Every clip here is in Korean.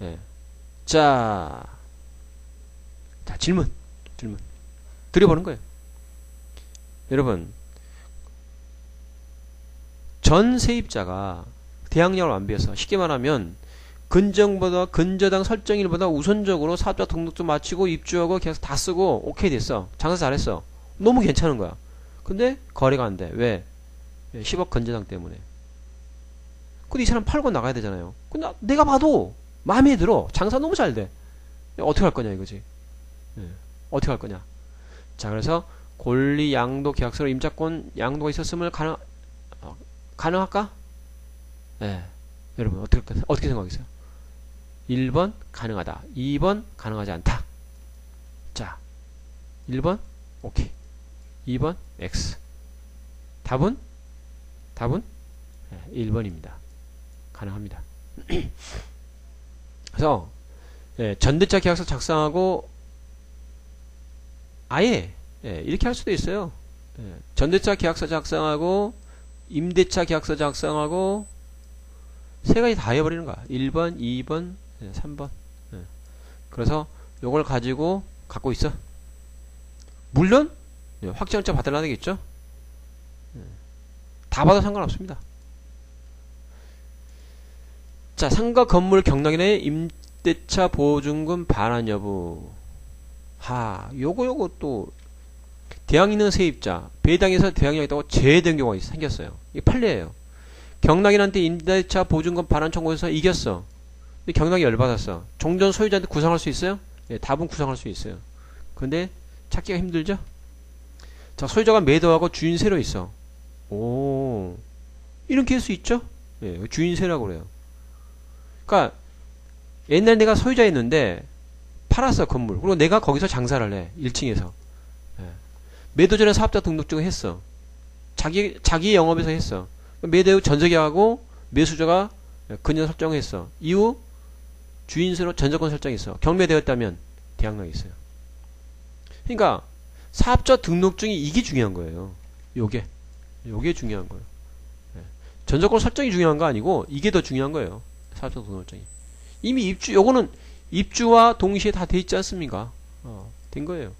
예. 자, 질문 드려보는 거예요. 여러분, 전 세입자가 대항력을 완비해서 쉽게 말하면 근저당 설정일보다 우선적으로 사업자 등록도 마치고 입주하고 계속 다 쓰고 오케이 됐어. 장사 잘했어. 너무 괜찮은 거야. 근데 거래가 안 돼. 왜? 10억 근저당 때문에. 근데 이 사람 팔고 나가야 되잖아요. 근데 내가 봐도 마음에 들어. 장사 너무 잘 돼. 어떻게 할 거냐 이거지. 어떻게 할 거냐. 자, 그래서 권리 양도 계약서로 임차권 양도가 있었음을 가능할까? 네. 여러분 어떻게 생각하세요? 1번 가능하다. 2번 가능하지 않다. 자, 1번 오케이. 2번 X. 답은 1번입니다. 가능합니다. 그래서 전대차 계약서 작성하고 아예 이렇게 할 수도 있어요. 전대차 계약서 작성하고 임대차 계약서 작성하고 세 가지 다 해버리는 거야. 1번, 2번, 3번. 그래서 요걸 가지고 갖고 있어. 물론 확정자 받으려야 되겠죠. 다 받아도 상관없습니다. 자, 상가 건물 경락인의 임대차 보증금 반환 여부. 요거 또 대항 있는 세입자 배당에서 대항이 있다고 제외된 경우가 생겼어요. 이게 판례예요. 경락인한테 임대차 보증금 반환 청구해서 이겼어. 근데 경락이 열받았어. 종전 소유자한테 구상할 수 있어요? 답은 구상할 수 있어요. 근데 찾기가 힘들죠? 자, 소유자가 매도하고 주인세로 있어. 이런 케이스 있죠? 주인세라고 그래요. 그러니까 옛날 내가 소유자였는데 팔았어 건물. 그리고 내가 거기서 장사를 해. 1층에서. 매도 전에 사업자 등록증을 했어. 자기 영업에서 했어. 매도 후 전세계약하고 매수자가 근저 설정했어. 이후 주인세로 전세권 설정했어. 경매되었다면 대항락이 있어요. 그러니까 사업자 등록증이 이게 중요한 거예요. 요게 중요한 거예요. 전세권 설정이 중요한 거 아니고 이게 더 중요한 거예요. 사업자 등록증이. 이미 요거는 입주와 동시에 다 돼 있지 않습니까? 된 거예요.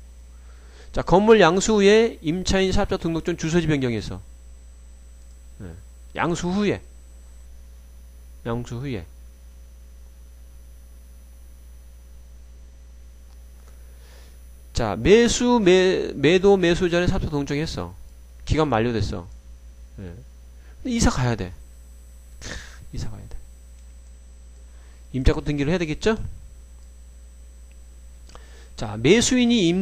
자, 건물 양수 후에 임차인 사업자 등록증 주소지 변경해서. 양수 후에. 자, 매도 매수 전에 사업자 등록증 했어. 기간 만료됐어. 이사 가야 돼. 임차권 등기를 해야 되겠죠? 자, 매수인이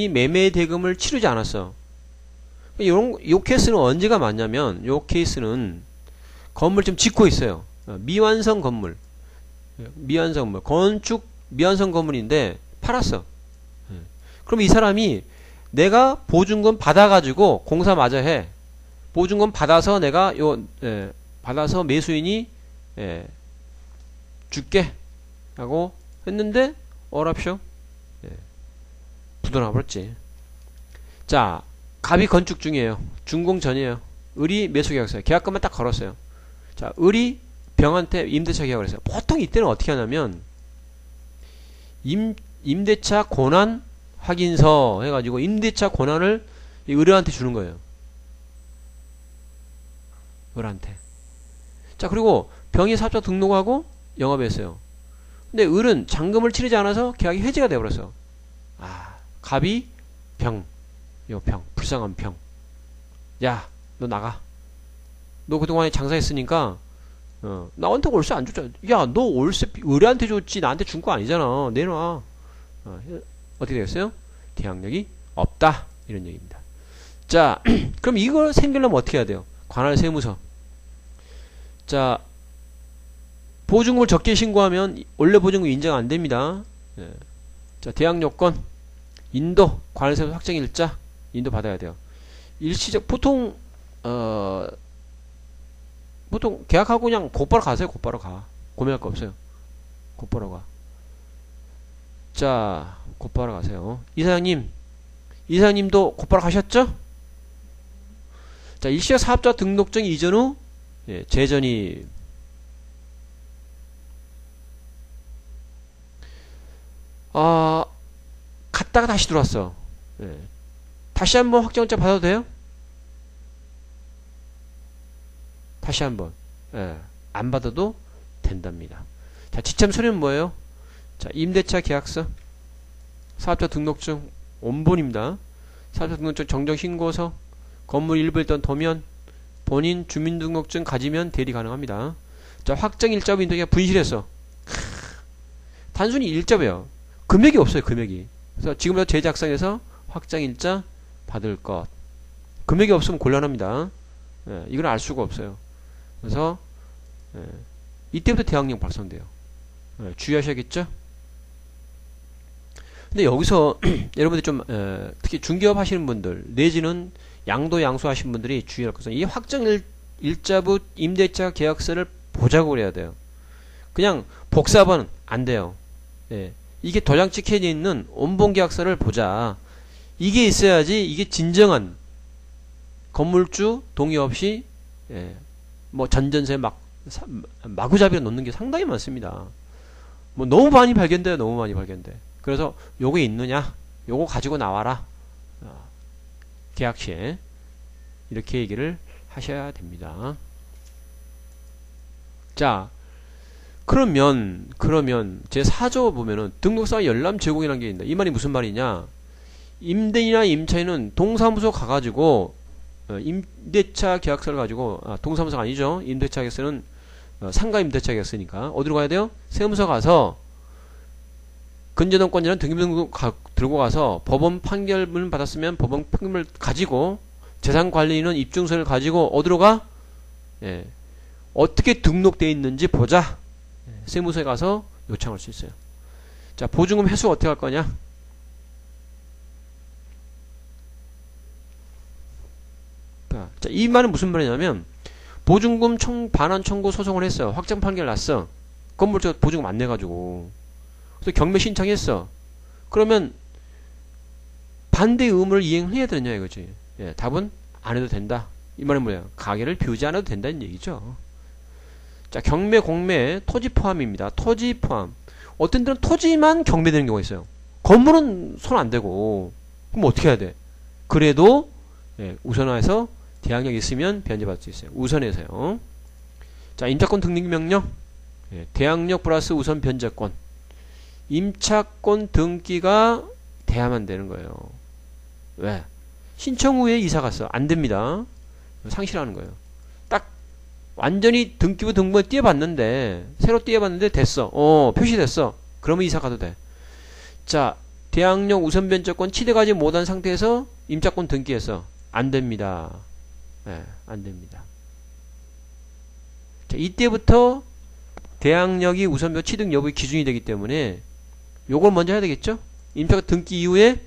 매매 대금을 치르지 않았어. 요 케이스는 언제가 맞냐면, 요 케이스는 건물 지금 짓고 있어요. 미완성 건물. 건축 미완성 건물인데 팔았어. 그럼 이 사람이 내가 보증금 받아가지고 공사 마저 해. 보증금 받아서 내가 받아서 매수인이 줄게 하고 했는데 어랍쇼 부도나 버렸지. 자, 갑이 건축 중이에요. 준공 전이에요. 을이 매수 계약서요. 계약금만 딱 걸었어요. 자, 을이 병한테 임대차 계약을 했어요. 보통 이때는 어떻게 하냐면 임대차 권한 확인서 해가지고 임대차 권한을 을한테 주는 거예요. 을한테. 자, 그리고 병이 사업자 등록하고 영업했어요. 근데 을은 잔금을 치르지 않아서 계약이 해지가 되어버렸어. 갑이 병. 불쌍한 병. 야, 너 나가. 너 그동안에 장사했으니까 나한테 월세 안 줬잖아. 야, 너 월세 을한테 줬지 나한테 준 거 아니잖아. 내놔. 어떻게 되겠어요? 대항력이 없다. 이런 얘기입니다. 자, 그럼 이걸 생기려면 어떻게 해야 돼요? 관할 세무서. 자, 보증금을 적게 신고하면 원래 보증금 인정 안 됩니다. 자, 대항요건, 인도, 관할 세무서 확정 일자, 인도 받아야 돼요. 일시적, 보통 계약하고 그냥 곧바로 가세요. 곧바로 가. 고민할 거 없어요. 곧바로 가. 자, 곧바로 가세요. 이사장님도 곧바로 가셨죠? 자, 일시적 사업자 등록증 이전 후 재전이 아, 갔다가 다시 들어왔어. 예. 다시 한번 확정일자 받아도 돼요? 다시 한번. 예. 안 받아도 된답니다. 자, 지참 서류는 뭐예요? 자, 임대차 계약서, 사업자 등록증, 원본입니다. 사업자 등록증 정정신고서, 건물 일부 일단 도면, 본인 주민등록증 가지면 대리 가능합니다. 자, 확정일자부 임대차 분실했어. 단순히 일자부예요. 금액이 없어요, 금액이. 그래서 지금부터 제작성에서 확정일자 받을 것. 금액이 없으면 곤란합니다. 예, 이건 알 수가 없어요. 그래서 예, 이때부터 대항력 발송돼요. 예, 주의하셔야겠죠? 근데 여기서 여러분들 좀 특히 중개업 하시는 분들 내지는 양도 양수 하시는 분들이 주의할 것은 이 확정일자부 임대차 계약서를 보자고 그래야 돼요. 그냥 복사본은 안 돼요. 예, 이게 도장 찍혀져 있는 원본계약서를 보자. 이게 있어야지 이게 진정한 건물주 동의 없이 예, 뭐 전전세 마구잡이로 놓는 게 상당히 많습니다. 뭐 너무 많이 발견돼요. 너무 많이 발견돼. 그래서 요게 있느냐? 요거 가지고 나와라. 계약 시에 이렇게 얘기를 하셔야 됩니다. 자, 그러면 제 4조 보면은 등록상 열람 제공이라는 게 있다. 이 말이 무슨 말이냐? 임대인이나 임차인은 동사무소 가가지고 임대차 계약서를 가지고 동사무소가 아니죠. 임대차 계약서는 상가 임대차 계약서니까 어디로 가야 돼요? 세무서 가서 근저당권자는 등기부등록 들고 가서 법원 판결문을 받았으면 법원 판결문을 가지고 재산관리인은 입증서를 가지고 어디로 가? 예, 어떻게 등록되어 있는지 보자. 세무서에 가서 요청할 수 있어요. 자, 보증금 회수 어떻게 할 거냐? 자, 이 말은 무슨 말이냐면 보증금 반환 청구 소송을 했어. 확정 판결 났어. 건물주 보증금 안 내가지고. 그래서 경매 신청했어. 그러면 반대 의무를 이행해야 되느냐 이거지. 예, 답은 안 해도 된다. 이 말은 뭐예요? 가게를 비우지 않아도 된다는 얘기죠. 자, 경매, 공매, 토지 포함입니다. 토지 포함. 어떤 데는 토지만 경매되는 경우가 있어요. 건물은 손 안 대고. 그럼 어떻게 해야 돼? 그래도 예, 우선화해서 대항력이 있으면 변제받을 수 있어요. 우선해서요. 자, 임차권 등기명령. 예, 대항력 플러스 우선 변제권. 임차권 등기가 돼야만 되는 거예요. 왜? 신청 후에 이사 갔어. 안 됩니다. 상실하는 거예요. 딱 완전히 등기부 등본에 띄워봤는데 새로 띄워봤는데 됐어. 표시됐어. 그러면 이사 가도 돼. 자, 대항력 우선 변제권 취득하지 못한 상태에서 임차권 등기해서 안 됩니다. 네, 안 됩니다. 자, 이때부터 대항력이 우선변 취득 여부의 기준이 되기 때문에 요걸 먼저 해야 되겠죠? 임차권 등기 이후에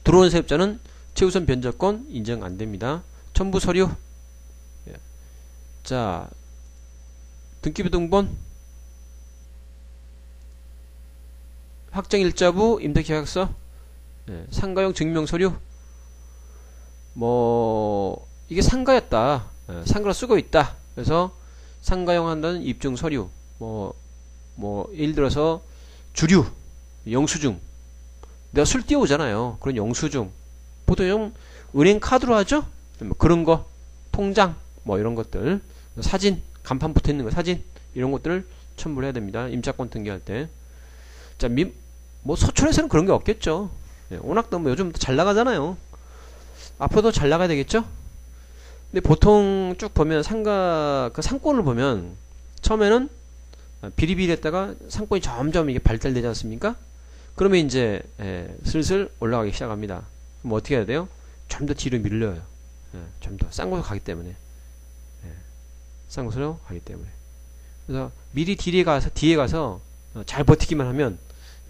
들어오는 세입자는 최우선 변제권 인정 안 됩니다. 첨부 서류. 자, 등기부 등본, 확정일자부, 임대계약서, 상가용 증명서류. 뭐 이게 상가였다. 상가로 쓰고 있다. 그래서 상가용 한다는 입증 서류. 뭐 예를 들어서 주류, 영수증. 내가 술 띄워오잖아요. 그런 영수증. 보통 은행 카드로 하죠. 그런 거, 통장, 뭐 이런 것들, 사진, 간판 붙어 있는 거, 사진 이런 것들을 첨부를 해야 됩니다. 임차권 등기할 때. 자, 뭐 서촌에서는 그런 게 없겠죠. 워낙 너무 요즘 잘 나가잖아요. 앞으로도 잘 나가야 되겠죠? 근데 보통 쭉 보면 상가 그 상권을 보면 처음에는 비리비리했다가 상권이 점점 이게 발달되지 않습니까? 그러면 이제 슬슬 올라가기 시작합니다. 그럼 어떻게 해야 돼요? 좀 더 뒤로 밀려요. 좀 더 싼 곳으로 가기 때문에. 싼 곳으로 가기 때문에. 그래서 미리 뒤에 가서 잘 버티기만 하면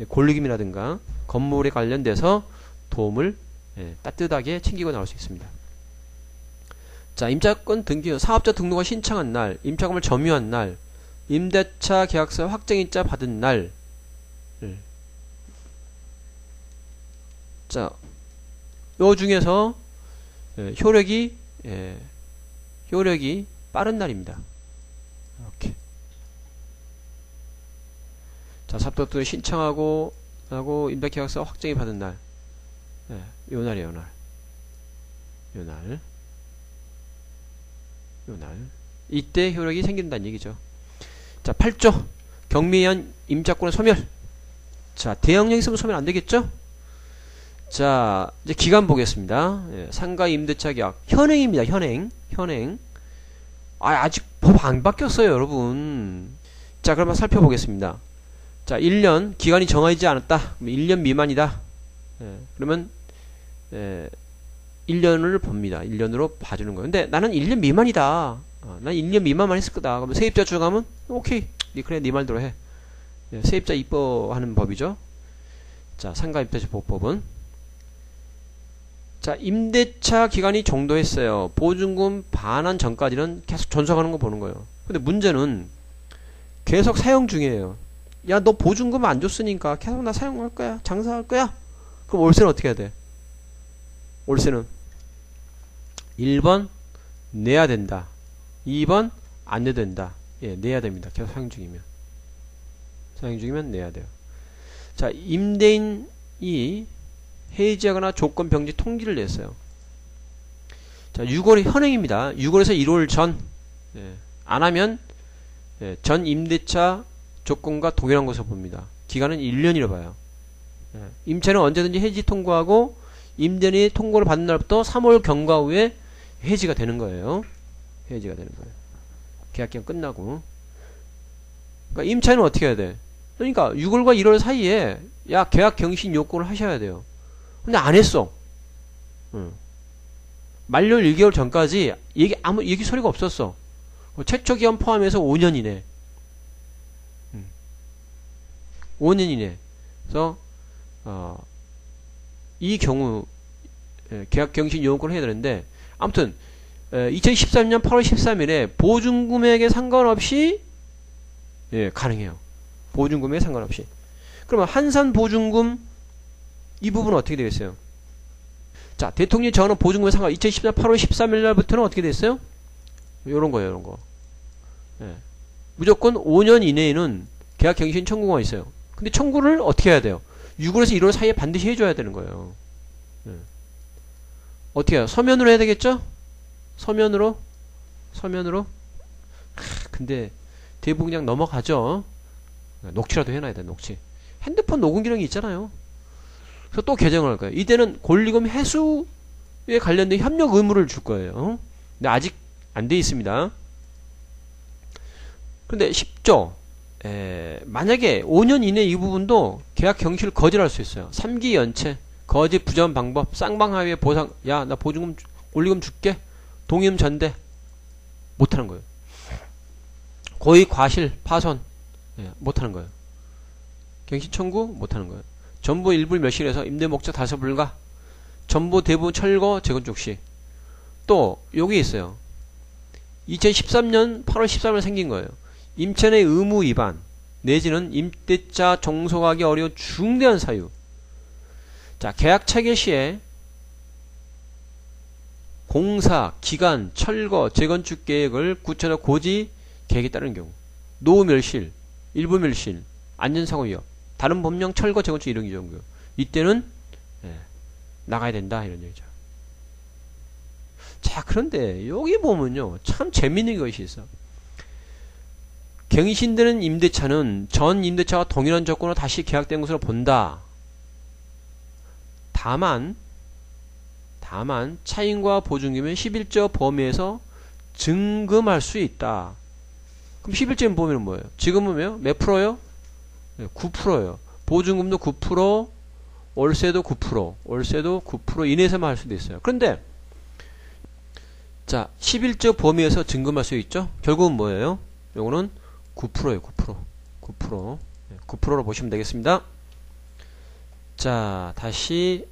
골르김이라든가 건물에 관련돼서 도움을 따뜻하게 챙기고 나올 수 있습니다. 자, 임차권 등기, 사업자 등록을 신청한 날, 임차권을 점유한 날, 임대차 계약서 확정일자 받은 날. 자, 요 중에서 효력이 빠른 날입니다. 이렇게. 자, 사업자도 신청하고 하고 임대계약서 확정이 받은 날. 예, 요 날이에요, 요 날. 요 날. 요 날. 이때 효력이 생긴다는 얘기죠. 자, 8조. 경매에 의한 임차권의 소멸. 자, 대항력 있으면 소멸 안 되겠죠? 자, 이제 기간 보겠습니다. 예, 상가 임대차 계약. 현행입니다, 현행. 현행. 아직 법 안 바뀌었어요, 여러분. 자, 그러면 살펴보겠습니다. 자, 1년. 기간이 정해지지 않았다. 1년 미만이다. 예, 그러면, 1년을 봅니다. 1년으로 봐주는 거예요. 근데 나는 1년 미만이다. 난 1년 미만만 했을 거다. 그러면 세입자 주장하면, 오케이. 그래, 네 말대로 해. 예, 세입자 이뻐하는 법이죠. 자, 상가 임대차 보호법은. 자, 임대차 기간이 종도했어요. 보증금 반환 전까지는 계속 존속하는 거 보는 거예요. 근데 문제는 계속 사용 중이에요. 야, 너 보증금 안 줬으니까 계속 나 사용할 거야. 장사할 거야. 그럼 월세는 어떻게 해야 돼? 월세는 1번 내야 된다. 2번 안 내야 된다. 예, 내야 됩니다. 계속 사용 중이면. 사용 중이면 내야 돼요. 자, 임대인이 해지하거나 조건 병지 통지를 냈어요. 자, 6월 현행입니다. 6월에서 1월 전, 안 하면, 전 임대차 조건과 동일한 것으로 봅니다. 기간은 1년이라 봐요. 임차는 언제든지 해지 통고하고, 임대인이 통고를 받는 날부터 3월 경과 후에 해지가 되는 거예요. 해지가 되는 거예요. 계약기간 끝나고. 그러니까 임차인은 어떻게 해야 돼? 그러니까 6월과 1월 사이에, 야, 계약 경신 요건을 하셔야 돼요. 근데 안 했어. 만료 1개월 전까지 아무 얘기 소리가 없었어. 최초 기한 포함해서 5년 이내. 5년 이내. 그래서 이 경우 계약 경신 요건을 해야 되는데, 아무튼 2013년 8월 13일에 보증금액에 상관없이 가능해요. 보증금액에 상관없이. 그러면 한산 보증금 이 부분은 어떻게 되겠어요? 자, 대통령이 정하는 보증금에 상관 2014년 8월 13일 날부터는 어떻게 됐어요? 요런 거예요, 요런 거. 무조건 5년 이내에는 계약 갱신 청구가 있어요. 근데 청구를 어떻게 해야 돼요? 6월에서 1월 사이에 반드시 해줘야 되는 거예요. 어떻게 해요? 서면으로 해야 되겠죠? 서면으로? 근데 대부분 그냥 넘어가죠. 녹취라도 해놔야 돼, 녹취. 핸드폰 녹음 기능이 있잖아요. 그래서 또 개정을 할 거예요. 이때는 권리금 회수에 관련된 협력 의무를 줄 거예요. 근데 아직 안 돼 있습니다. 근데 10조. 만약에 5년 이내 이 부분도 계약 경실을 거절할 수 있어요. 3기 연체, 거짓 부전 방법, 쌍방하위의 보상. 야, 나 보증금, 권리금 줄게. 동의금 전대. 못하는 거예요. 고의 과실, 파손. 못하는 거예요. 갱신 청구 못하는 거예요. 전부 일부 멸실해서 임대 목적 달성 불가. 전부 대부분 철거 재건축 시. 또 여기 있어요. 2013년 8월 13일 생긴 거예요. 임차인의 의무 위반 내지는 임대차 종속하기 어려운 중대한 사유. 자, 계약 체결 시에 공사, 기간, 철거, 재건축 계획을 구체화 고지 계획에 따른 경우, 노후 멸실, 일부 멸실, 안전사고 위협, 다른 법령 철거, 재건축 이런 경우, 이때는 나가야 된다 이런 얘기죠. 자, 그런데 여기 보면요, 참 재밌는 것이 있어. 갱신되는 임대차는 전 임대차와 동일한 조건으로 다시 계약된 것으로 본다. 다만 차임과 보증금은 11조 범위에서 증금할 수 있다. 그럼 11조 범위는 뭐예요? 지금은 뭐예요? 몇 프로요? 9%예요. 보증금도 9%, 월세도 9% 이내에서만 할 수도 있어요. 그런데 자, 11조 범위에서 증금할 수 있죠? 결국은 뭐예요? 요거는 9%예요. 9%로 보시면 되겠습니다. 자, 다시